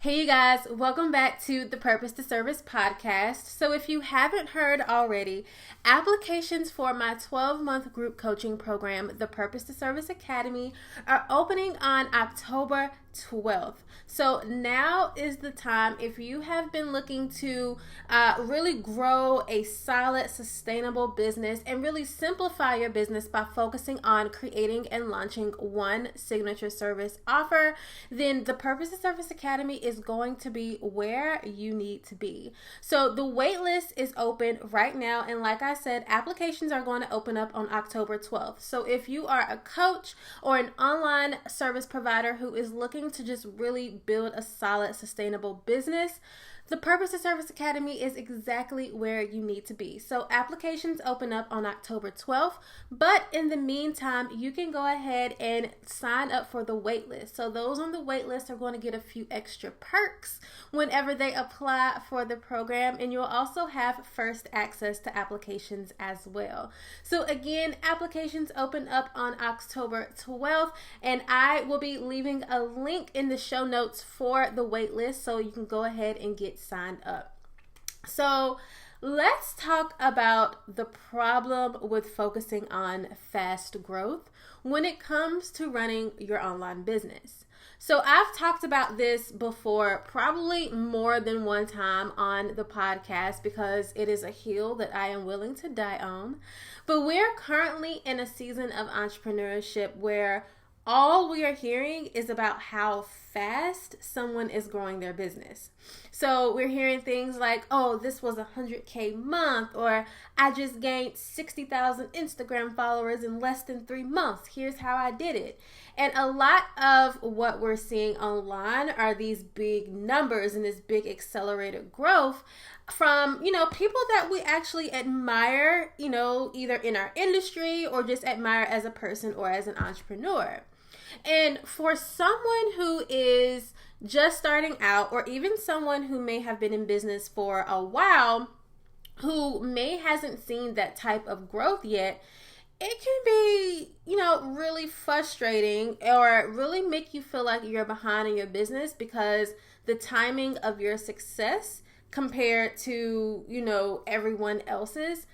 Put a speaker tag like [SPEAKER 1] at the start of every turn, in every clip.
[SPEAKER 1] Hey you guys, welcome back to the Purpose to Service podcast. So if you haven't heard already, applications for my 12-month group coaching program, the Purpose to Service Academy, are opening on October 12th. So now is the time if you have been looking to really grow a solid, sustainable business and really simplify your business by focusing on creating and launching one signature service offer, then the Purpose to Service Academy is going to be where you need to be. So the wait list is open right now, and like I said, applications are going to open up on October 12th. So if you are a coach or an online service provider who is looking to just really build a solid, sustainable business, the Purpose to Service Academy is exactly where you need to be. So applications open up on October 12th, but in the meantime, you can go ahead and sign up for the wait list. So those on the wait list are going to get a few extra perks whenever they apply for the program, and you'll also have first access to applications as well. So again, applications open up on October 12th, and I will be leaving a link in the show notes for the wait list so you can go ahead and get signed up. So let's talk about the problem with focusing on fast growth when it comes to running your online business. So I've talked about this before, probably more than one time on the podcast, because it is a hill that I am willing to die on. But we're currently in a season of entrepreneurship where all we are hearing is about how fast someone is growing their business. So we're hearing things like, oh, this was 100K month, or I just gained 60,000 Instagram followers in less than 3 months. Here's how I did it. And a lot of what we're seeing online are these big numbers and this big accelerated growth from, people that we actually admire, either in our industry or just admire as a person or as an entrepreneur. And for someone who is just starting out, or even someone who may have been in business for a while, who hasn't seen that type of growth yet, it can be, really frustrating or really make you feel like you're behind in your business because the timing of your success compared to, everyone else's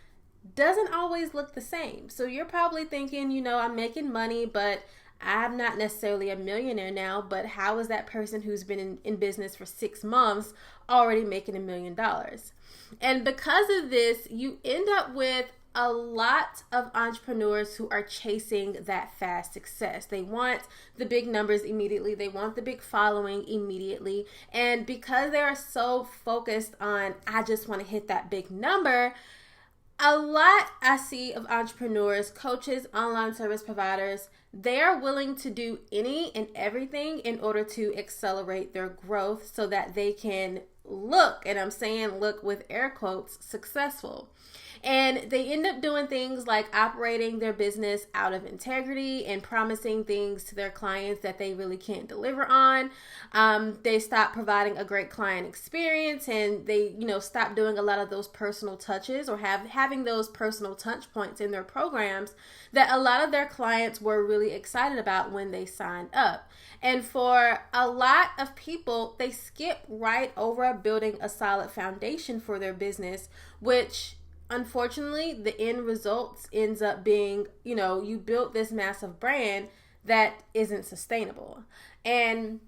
[SPEAKER 1] doesn't always look the same. So you're probably thinking, I'm making money, but I'm not necessarily a millionaire now, but how is that person who's been in business for 6 months already making $1 million? And because of this, you end up with a lot of entrepreneurs who are chasing that fast success. They want the big numbers immediately. They want the big following immediately. And because they are so focused on, I just want to hit that big number, a lot I see of entrepreneurs, coaches, online service providers, they are willing to do any and everything in order to accelerate their growth so that they can look, and I'm saying look with air quotes, successful. And they end up doing things like operating their business out of integrity and promising things to their clients that they really can't deliver on. They stop providing a great client experience, and they, stop doing a lot of those personal touches or having those personal touch points in their programs that a lot of their clients were really excited about when they signed up. And for a lot of people, they skip right over building a solid foundation for their business, which unfortunately, the end results ends up being, you built this massive brand that isn't sustainable. And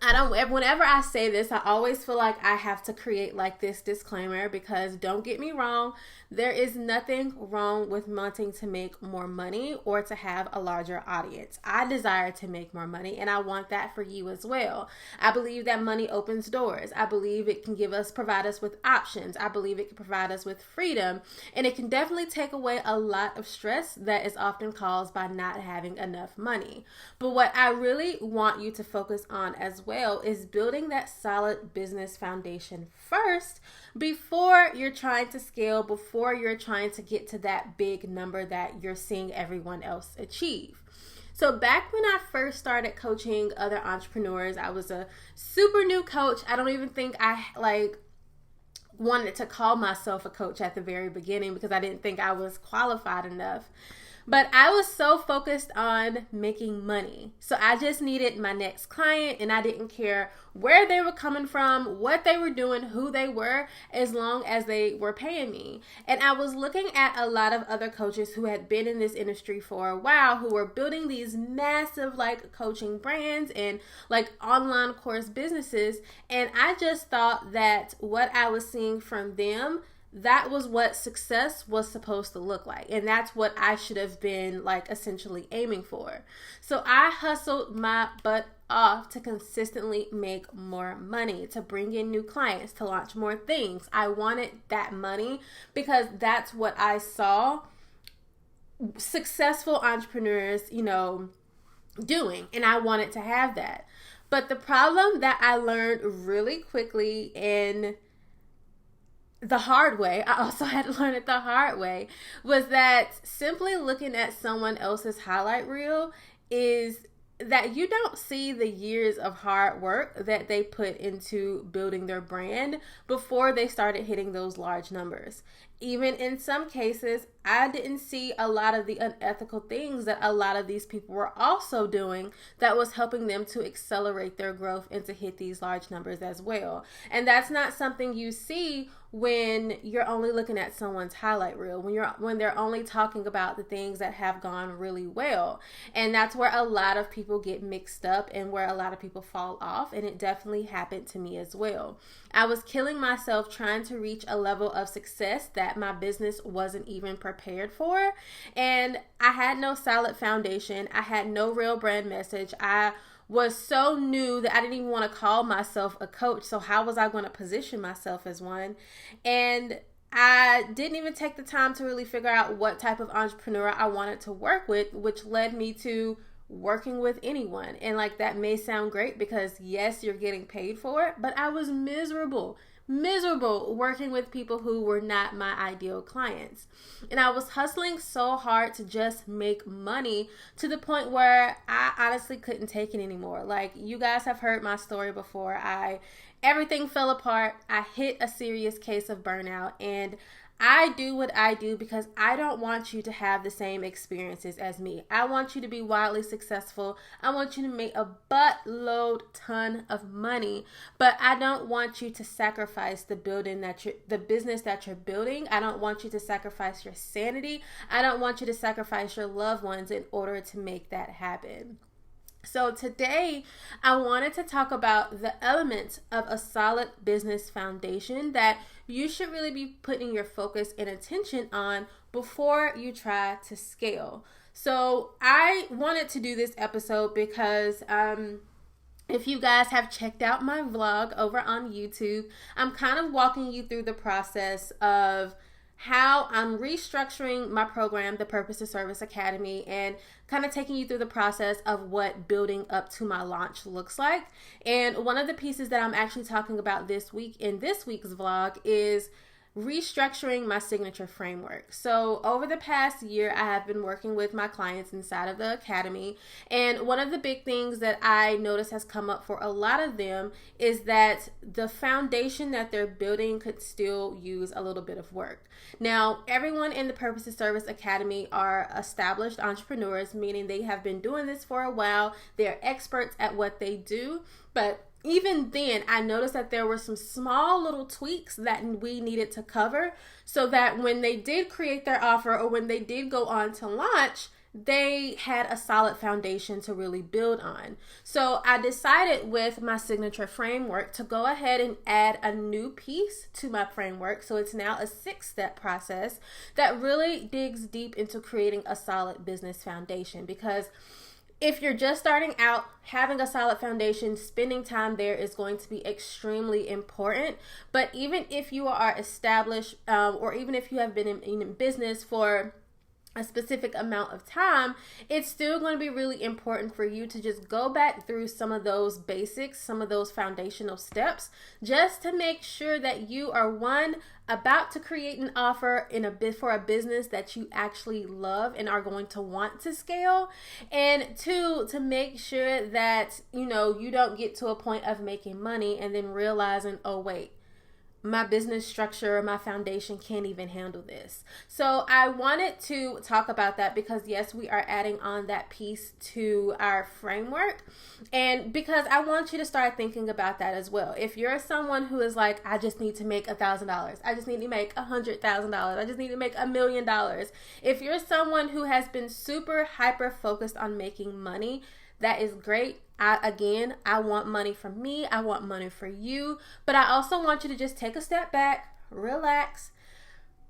[SPEAKER 1] whenever I say this, I always feel like I have to create like this disclaimer, because don't get me wrong, there is nothing wrong with wanting to make more money or to have a larger audience. I desire to make more money, and I want that for you as well. I believe that money opens doors. I believe it can provide us with options. I believe it can provide us with freedom, and it can definitely take away a lot of stress that is often caused by not having enough money. But what I really want you to focus on as well is building that solid business foundation first before you're trying to scale, before you're trying to get to that big number that you're seeing everyone else achieve. So back when I first started coaching other entrepreneurs, I was a super new coach. I don't even think I wanted to call myself a coach at the very beginning because I didn't think I was qualified enough. But I was so focused on making money. So I just needed my next client, and I didn't care where they were coming from, what they were doing, who they were, as long as they were paying me. And I was looking at a lot of other coaches who had been in this industry for a while, who were building these massive like coaching brands and like online course businesses. And I just thought that what I was seeing from them, that was what success was supposed to look like. And that's what I should have been like essentially aiming for. So I hustled my butt off to consistently make more money, to bring in new clients, to launch more things. I wanted that money because that's what I saw successful entrepreneurs, doing. And I wanted to have that. But the problem that I learned really quickly in the hard way, I also had to learn it the hard way, was that simply looking at someone else's highlight reel is that you don't see the years of hard work that they put into building their brand before they started hitting those large numbers. Even in some cases, I didn't see a lot of the unethical things that a lot of these people were also doing that was helping them to accelerate their growth and to hit these large numbers as well. And that's not something you see when you're only looking at someone's highlight reel, when they're only talking about the things that have gone really well. And that's where a lot of people get mixed up and where a lot of people fall off. And it definitely happened to me as well. I was killing myself trying to reach a level of success that my business wasn't even prepared for. And I had no solid foundation. I had no real brand message. I was so new that I didn't even want to call myself a coach. So how was I going to position myself as one? And I didn't even take the time to really figure out what type of entrepreneur I wanted to work with, which led me to working with anyone. And like, that may sound great because yes, you're getting paid for it, but I was miserable working with people who were not my ideal clients. And I was hustling so hard to just make money to the point where I honestly couldn't take it anymore. Like, you guys have heard my story before. Everything fell apart. I hit a serious case of burnout, and I do what I do because I don't want you to have the same experiences as me. I want you to be wildly successful. I want you to make a buttload ton of money, but I don't want you to sacrifice the business that you're building. I don't want you to sacrifice your sanity. I don't want you to sacrifice your loved ones in order to make that happen. So today, I wanted to talk about the elements of a solid business foundation that you should really be putting your focus and attention on before you try to scale. So I wanted to do this episode because if you guys have checked out my vlog over on YouTube, I'm kind of walking you through the process of how I'm restructuring my program, the Purpose to Service Academy, and kind of taking you through the process of what building up to my launch looks like. And one of the pieces that I'm actually talking about this week in this week's vlog is restructuring my signature framework. So over the past year, I have been working with my clients inside of the academy. And one of the big things that I notice has come up for a lot of them is that the foundation that they're building could still use a little bit of work. Now, everyone in the Purpose to Service Academy are established entrepreneurs, meaning they have been doing this for a while. They're experts at what they do, but even then, I noticed that there were some small little tweaks that we needed to cover so that when they did create their offer or when they did go on to launch, they had a solid foundation to really build on. So I decided with my signature framework to go ahead and add a new piece to my framework. So it's now a 6-step process that really digs deep into creating a solid business foundation, because if you're just starting out, having a solid foundation, spending time there is going to be extremely important. But even if you are established, or even if you have been in business for a specific amount of time, it's still going to be really important for you to just go back through some of those basics, some of those foundational steps, just to make sure that you are, one, about to create an offer for a business that you actually love and are going to want to scale, and 2, to make sure that you don't get to a point of making money and then realizing, oh wait, my business structure or my foundation can't even handle this. So I wanted to talk about that because yes, we are adding on that piece to our framework, and because I want you to start thinking about that as well. If you're someone who is like, I just need to make $1,000, I just need to make $100,000, I just need to make $1 million. If you're someone who has been super hyper focused on making money, that is great. I want money from me. I want money for you. But I also want you to just take a step back, relax,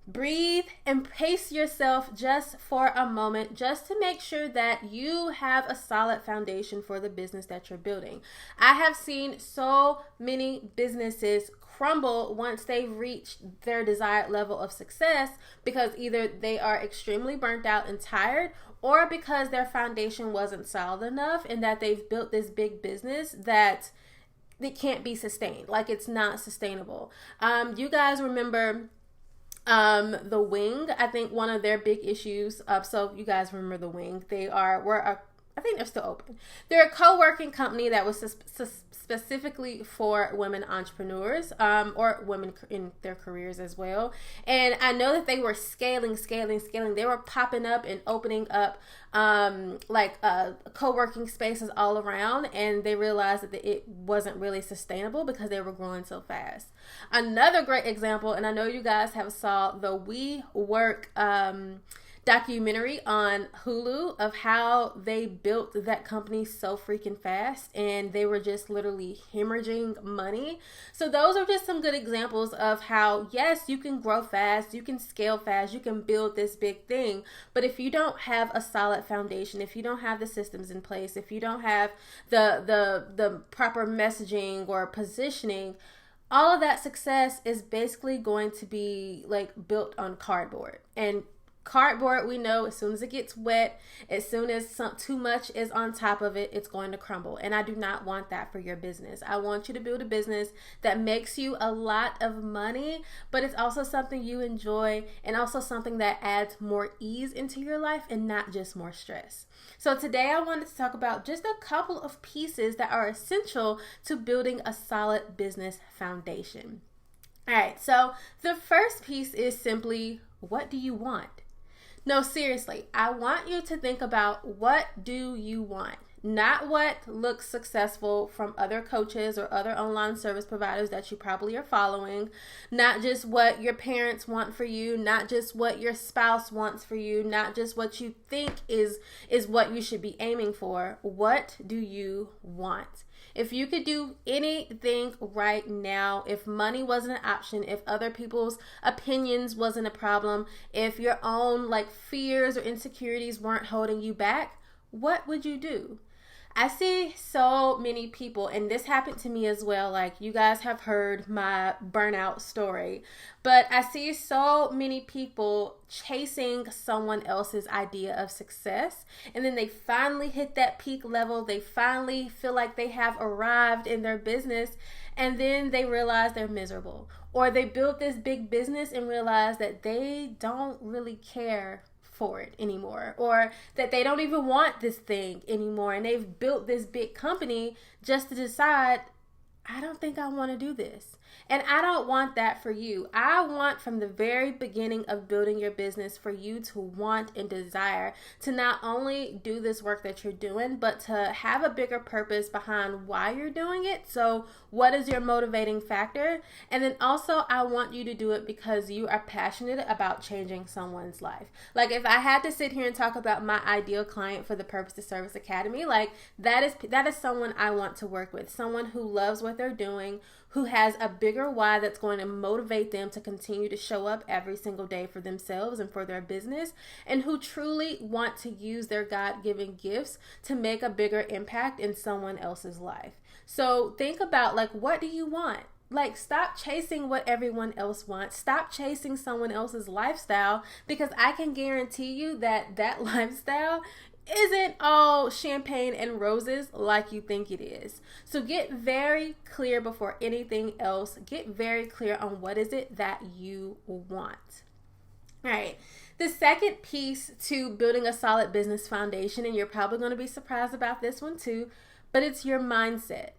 [SPEAKER 1] breathe, and pace yourself just for a moment, just to make sure that you have a solid foundation for the business that you're building. I have seen so many businesses crumble once they've reached their desired level of success because either they are extremely burnt out and tired, or because their foundation wasn't solid enough and that they've built this big business that it can't be sustained. Like, it's not sustainable. You guys remember The Wing? I think one of their big issues, so you guys remember The Wing. I think they're still open. They're a co-working company that was specifically for women entrepreneurs, or women in their careers as well. And I know that they were scaling. They were popping up and opening up co-working spaces all around, and they realized that it wasn't really sustainable because they were growing so fast. Another great example, and I know you guys have saw the WeWork documentary on Hulu of how they built that company so freaking fast, and they were just literally hemorrhaging money. So those are just some good examples of how, yes, you can grow fast, you can scale fast, you can build this big thing, but if you don't have a solid foundation, if you don't have the systems in place, if you don't have the proper messaging or positioning, all of that success is basically going to be like built on cardboard. And cardboard, we know, as soon as it gets wet, as soon as too much is on top of it, it's going to crumble. And I do not want that for your business. I want you to build a business that makes you a lot of money, but it's also something you enjoy, and also something that adds more ease into your life and not just more stress. So today I wanted to talk about just a couple of pieces that are essential to building a solid business foundation. All right, so the first piece is simply, what do you want? No, seriously, I want you to think about, what do you want? Not what looks successful from other coaches or other online service providers that you probably are following. Not just what your parents want for you, not just what your spouse wants for you, not just what you think is what you should be aiming for. What do you want? If you could do anything right now, if money wasn't an option, if other people's opinions wasn't a problem, if your own fears or insecurities weren't holding you back, what would you do? I see so many people, and this happened to me as well. You guys have heard my burnout story, but I see so many people chasing someone else's idea of success, and then they finally hit that peak level. They finally feel like they have arrived in their business, and then they realize they're miserable. Or they built this big business and realize that they don't really care for it anymore, or that they don't even want this thing anymore, and they've built this big company just to decide, I don't think I want to do this. And I don't want that for you. I want from the very beginning of building your business for you to want and desire to not only do this work that you're doing, but to have a bigger purpose behind why you're doing it. So what is your motivating factor? And then also, I want you to do it because you are passionate about changing someone's life. If I had to sit here and talk about my ideal client for the Purpose to Service Academy, that is someone I want to work with, someone who loves what they're doing, who has a bigger why that's going to motivate them to continue to show up every single day for themselves and for their business, and who truly want to use their God-given gifts to make a bigger impact in someone else's life. So think about, what do you want? Stop chasing what everyone else wants. Stop chasing someone else's lifestyle, because I can guarantee you that lifestyle isn't all champagne and roses like you think it is. So get very clear before anything else. Get very clear on what is it that you want. All right. The second piece to building a solid business foundation, and you're probably going to be surprised about this one too, but it's your mindset.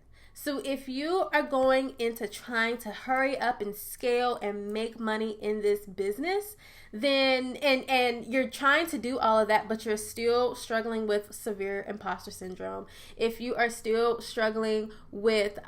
[SPEAKER 1] So if you are going into trying to hurry up and scale and make money in this business, then and you're trying to do all of that, but you're still struggling with severe imposter syndrome, if you are still struggling with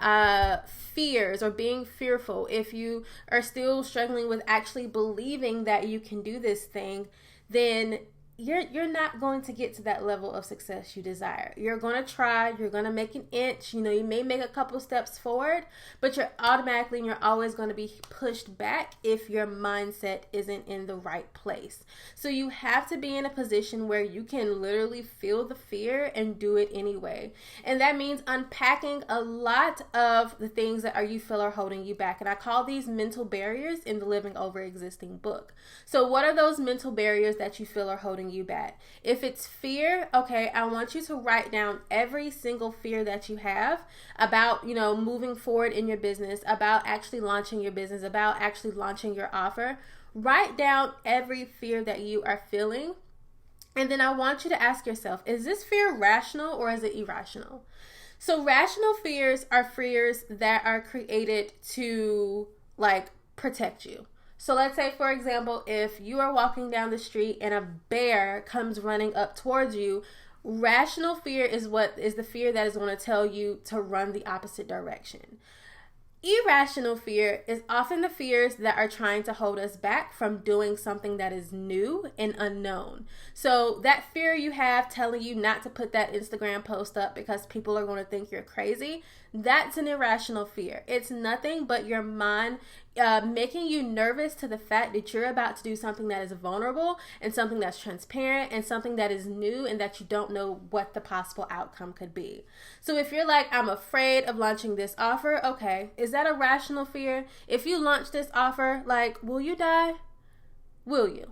[SPEAKER 1] fears or being fearful, if you are still struggling with actually believing that you can do this thing, then you're not going to get to that level of success you desire. You're going to try, you're going to make an inch, you may make a couple steps forward, but you're always going to be pushed back if your mindset isn't in the right place. So you have to be in a position where you can literally feel the fear and do it anyway. And that means unpacking a lot of the things that you feel are holding you back. And I call these mental barriers in the Living Over Existing book. So what are those mental barriers that you feel are holding you back? If it's fear, okay, I want you to write down every single fear that you have about, moving forward in your business, about actually launching your business, about actually launching your offer. Write down every fear that you are feeling. And then I want you to ask yourself, is this fear rational or is it irrational? So rational fears are fears that are created to protect you. So let's say, for example, if you are walking down the street and a bear comes running up towards you, rational fear is the fear that is going to tell you to run the opposite direction. Irrational fear is often the fears that are trying to hold us back from doing something that is new and unknown. So that fear you have telling you not to put that Instagram post up because people are going to think you're crazy, that's an irrational fear. It's nothing but your mind making you nervous to the fact that you're about to do something that is vulnerable and something that's transparent and something that is new and that you don't know what the possible outcome could be. So if you're like, I'm afraid of launching this offer, okay, is that a rational fear? If you launch this offer, will you die? Will you?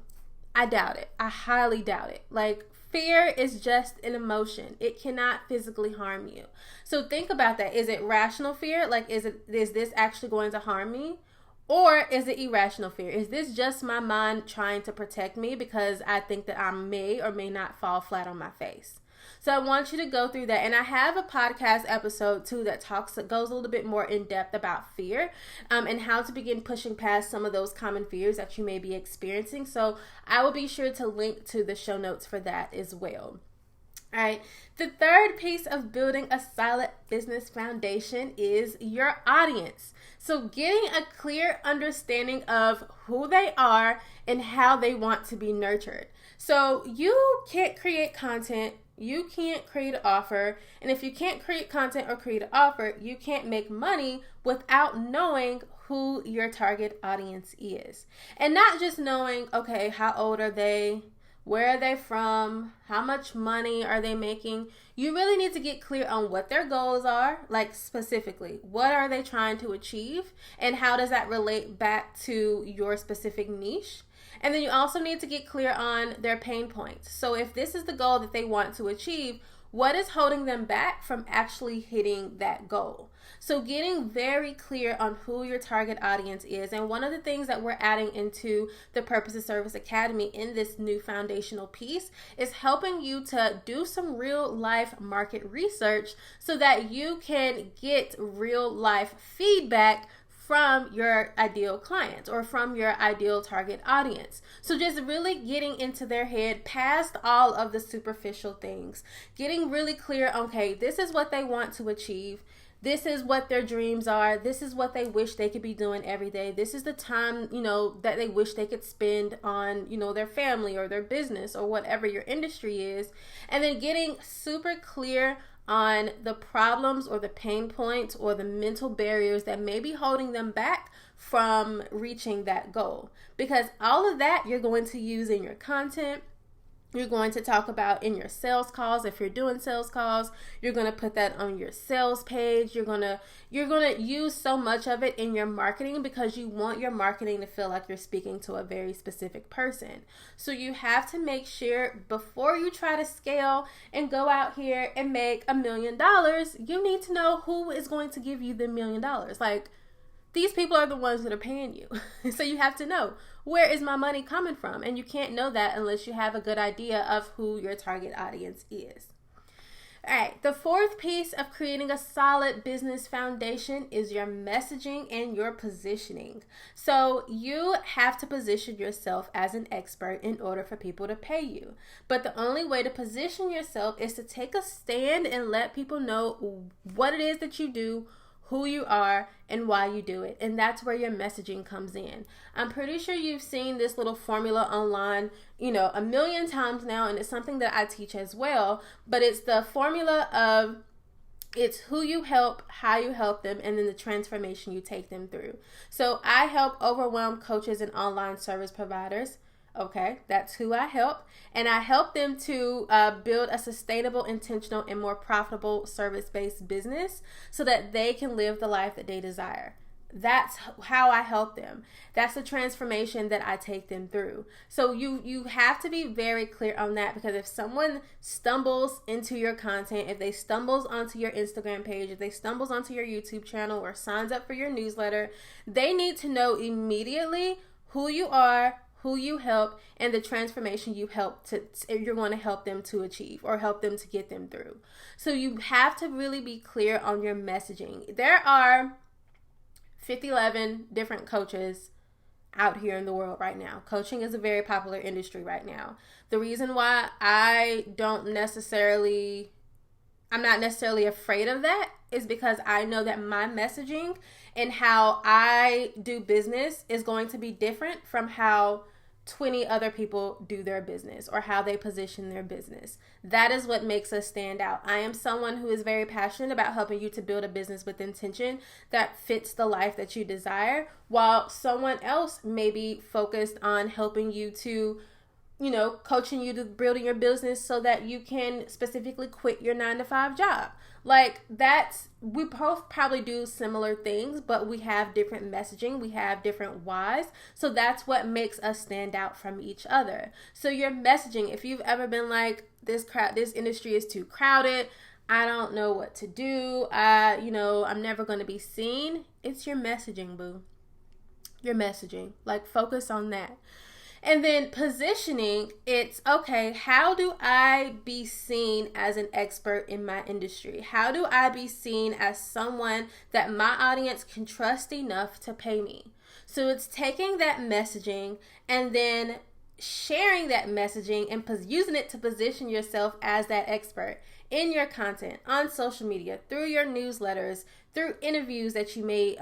[SPEAKER 1] I doubt it. I highly doubt it. Fear is just an emotion. It cannot physically harm you. So think about that. Is it rational fear? Is this actually going to harm me? Or is it irrational fear? Is this just my mind trying to protect me because I think that I may or may not fall flat on my face? So I want you to go through that. And I have a podcast episode too that goes a little bit more in depth about fear and how to begin pushing past some of those common fears that you may be experiencing. So I will be sure to link to the show notes for that as well. All right. The third piece of building a solid business foundation is your audience. So getting a clear understanding of who they are and how they want to be nurtured. So you can't create content, you can't create an offer, and if you can't create content or create an offer, you can't make money without knowing who your target audience is. And not just knowing, okay, how old are they? Where are they from? How much money are they making? You really need to get clear on what their goals are, specifically. What are they trying to achieve? And how does that relate back to your specific niche? And then you also need to get clear on their pain points. So if this is the goal that they want to achieve, what is holding them back from actually hitting that goal? So getting very clear on who your target audience is. And one of the things that we're adding into the Purpose to Service Academy in this new foundational piece is helping you to do some real life market research so that you can get real life feedback from your ideal clients or from your ideal target audience. So just really getting into their head past all of the superficial things, getting really clear, okay, this is what they want to achieve. This is what their dreams are. This is what they wish they could be doing every day. This is the time, that they wish they could spend on, their family or their business or whatever your industry is. And then getting super clear on the problems or the pain points or the mental barriers that may be holding them back from reaching that goal. Because all of that you're going to use in your content. You're going to talk about in your sales calls. If you're doing sales calls, you're going to put that on your sales page. You're going to use so much of it in your marketing because you want your marketing to feel like you're speaking to a very specific person. So you have to make sure before you try to scale and go out here and make $1 million, you need to know who is going to give you the $1 million. These people are the ones that are paying you. So you have to know, where is my money coming from? And you can't know that unless you have a good idea of who your target audience is. All right, the fourth piece of creating a solid business foundation is your messaging and your positioning. So you have to position yourself as an expert in order for people to pay you. But the only way to position yourself is to take a stand and let people know what it is that you do, who you are, and why you do it. And that's where your messaging comes in. I'm pretty sure you've seen this little formula online, a million times now, and it's something that I teach as well. But it's the formula of it's who you help, how you help them, and then the transformation you take them through. So I help overwhelmed coaches and online service providers. Okay, that's who I help. And I help them to build a sustainable, intentional, and more profitable service-based business so that they can live the life that they desire. That's how I help them. That's the transformation that I take them through. So you have to be very clear on that, because if someone stumbles into your content, if they stumbles onto your Instagram page, if they stumbles onto your YouTube channel or signs up for your newsletter, they need to know immediately who you are, who you help, and the transformation you're going to help them to achieve or help them to get them through. So you have to really be clear on your messaging. There are 11 different coaches out here in the world right now. Coaching is a very popular industry right now. The reason why I'm not necessarily afraid of that is because I know that my messaging and how I do business is going to be different from how 20 other people do their business or how they position their business. That is what makes us stand out. I am someone who is very passionate about helping you to build a business with intention that fits the life that you desire, while someone else may be focused on helping you to coaching you to building your business so that you can specifically quit your 9-to-5 job. We both probably do similar things, but we have different messaging. We have different whys. So that's what makes us stand out from each other. So your messaging, if you've ever been like, this industry is too crowded, I don't know what to do, I'm never going to be seen. It's your messaging, boo. Your messaging. Focus on that. And then positioning, it's okay, how do I be seen as an expert in my industry? How do I be seen as someone that my audience can trust enough to pay me? So it's taking that messaging and then sharing that messaging and using it to position yourself as that expert in your content, on social media, through your newsletters, through interviews that you may,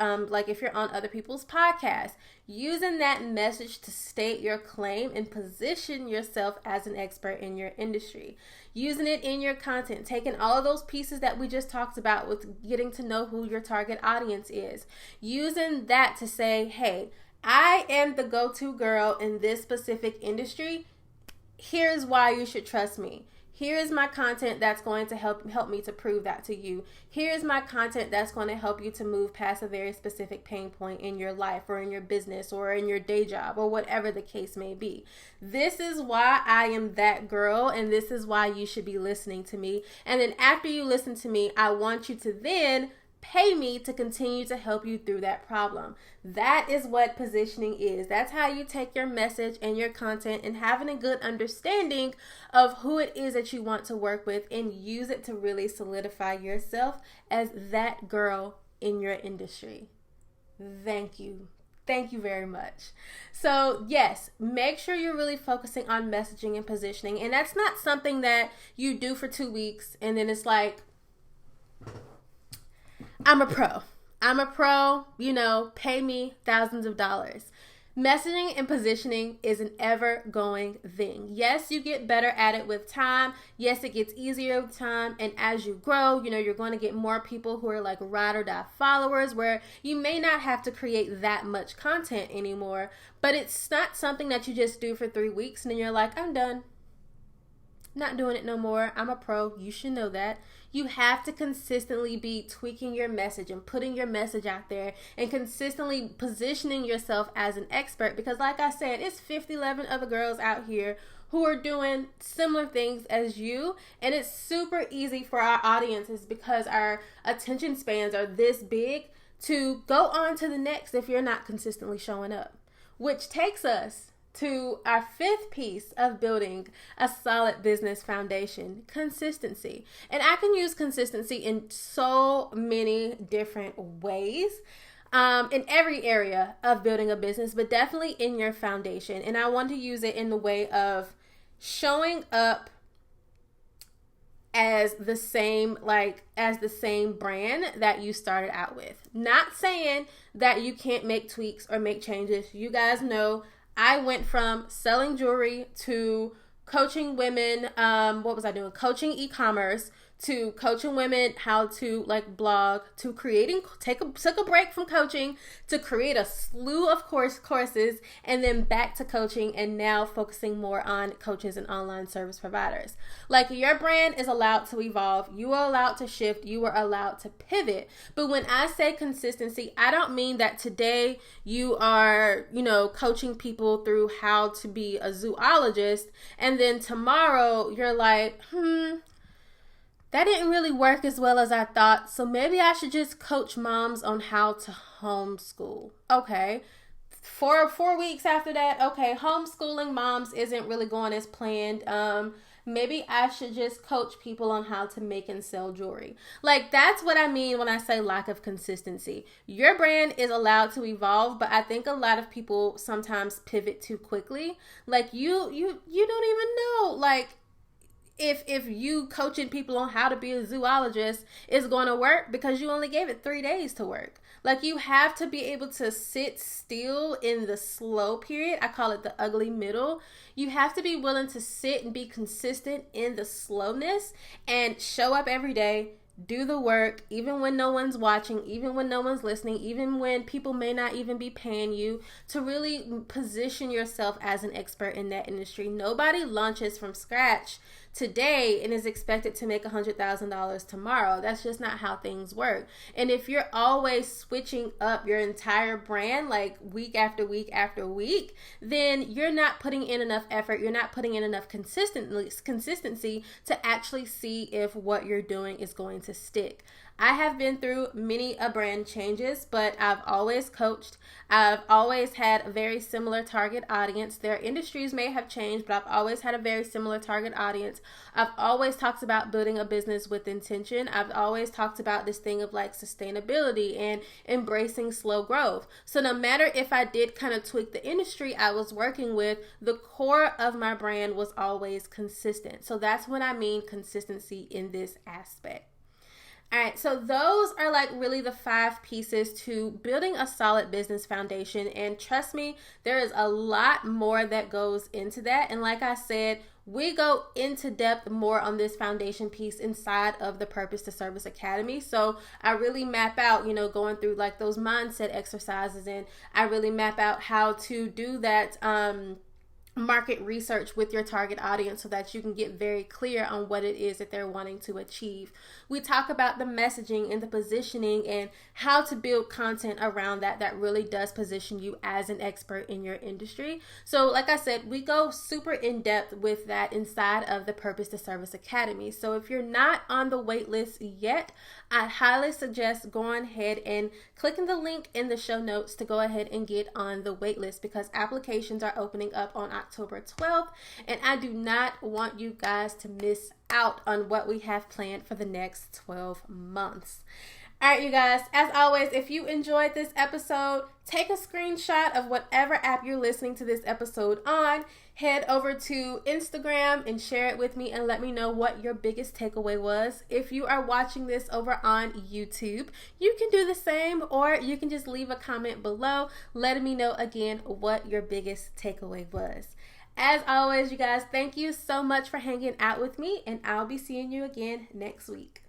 [SPEAKER 1] if you're on other people's podcasts, using that message to state your claim and position yourself as an expert in your industry. Using it in your content, taking all of those pieces that we just talked about with getting to know who your target audience is. Using that to say, hey, I am the go-to girl in this specific industry. Here's why you should trust me. Here is my content that's going to help me to prove that to you. Here's my content that's going to help you to move past a very specific pain point in your life or in your business or in your day job or whatever the case may be. This is why I am that girl, and this is why you should be listening to me. And then after you listen to me, I want you to then pay me to continue to help you through that problem. That is what positioning is. That's how you take your message and your content and having a good understanding of who it is that you want to work with and use it to really solidify yourself as that girl in your industry. Thank you. Thank you very much. So yes, make sure you're really focusing on messaging and positioning. And that's not something that you do for 2 weeks and then it's like, I'm a pro, pay me thousands of dollars. Messaging and positioning is an ever-going thing. Yes, you get better at it with time. Yes, it gets easier with time. And as you grow, you're going to get more people who are like ride or die followers where you may not have to create that much content anymore. But it's not something that you just do for 3 weeks and then you're like, I'm done. Not doing it no more. I'm a pro. You should know that. You have to consistently be tweaking your message and putting your message out there and consistently positioning yourself as an expert, because like I said, it's 11 other girls out here who are doing similar things as you, and it's super easy for our audiences, because our attention spans are this big, to go on to the next if you're not consistently showing up, which takes us to our fifth piece of building a solid business foundation: consistency. And I can use consistency in so many different ways. In every area of building a business, but definitely in your foundation. And I want to use it in the way of showing up as the same brand that you started out with. Not saying that you can't make tweaks or make changes. You guys know I went from selling jewelry to coaching women. What was I doing? Coaching e-commerce, to coaching women how to blog, to took a break from coaching to create a slew of courses, and then back to coaching, and now focusing more on coaches and online service providers. Your brand is allowed to evolve. You are allowed to shift. You are allowed to pivot. But when I say consistency, I don't mean that today you are, coaching people through how to be a zoologist, and then tomorrow you're like, that didn't really work as well as I thought, so maybe I should just coach moms on how to homeschool. Okay. 4 weeks after that, okay, homeschooling moms isn't really going as planned. Maybe I should just coach people on how to make and sell jewelry. That's what I mean when I say lack of consistency. Your brand is allowed to evolve, but I think a lot of people sometimes pivot too quickly. You don't even know, if you coaching people on how to be a zoologist is going to work because you only gave it 3 days to work. You have to be able to sit still in the slow period. I call it the ugly middle. You have to be willing to sit and be consistent in the slowness and show up every day. Do the work, even when no one's watching, even when no one's listening, even when people may not even be paying you, to really position yourself as an expert in that industry. Nobody launches from scratch today and is expected to make $100,000 tomorrow. That's just not how things work. And if you're always switching up your entire brand week after week after week, then you're not putting in enough effort. You're not putting in enough consistency to actually see if what you're doing is going to stick. I have been through many brand changes, but I've always coached. I've always had a very similar target audience. Their industries may have changed, but I've always had a very similar target audience. I've always talked about building a business with intention. I've always talked about this thing of sustainability and embracing slow growth. So no matter if I did kind of tweak the industry I was working with, the core of my brand was always consistent. So that's what I mean consistency in this aspect. All right, so those are really the 5 pieces to building a solid business foundation. And trust me, there is a lot more that goes into that. And like I said, we go into depth more on this foundation piece inside of the Purpose to Service Academy. So I really map out, going through those mindset exercises, and I really map out how to do that market research with your target audience so that you can get very clear on what it is that they're wanting to achieve. We talk about the messaging and the positioning and how to build content around that really does position you as an expert in your industry. So like I said, we go super in depth with that inside of the Purpose to Service Academy. So if you're not on the wait list yet, I highly suggest going ahead and clicking the link in the show notes to go ahead and get on the wait list, because applications are opening up on October 12th, and I do not want you guys to miss out on what we have planned for the next 12 months. All right, you guys, as always, if you enjoyed this episode, take a screenshot of whatever app you're listening to this episode on. Head over to Instagram and share it with me and let me know what your biggest takeaway was. If you are watching this over on YouTube, you can do the same, or you can just leave a comment below letting me know again what your biggest takeaway was. As always, you guys, thank you so much for hanging out with me, and I'll be seeing you again next week.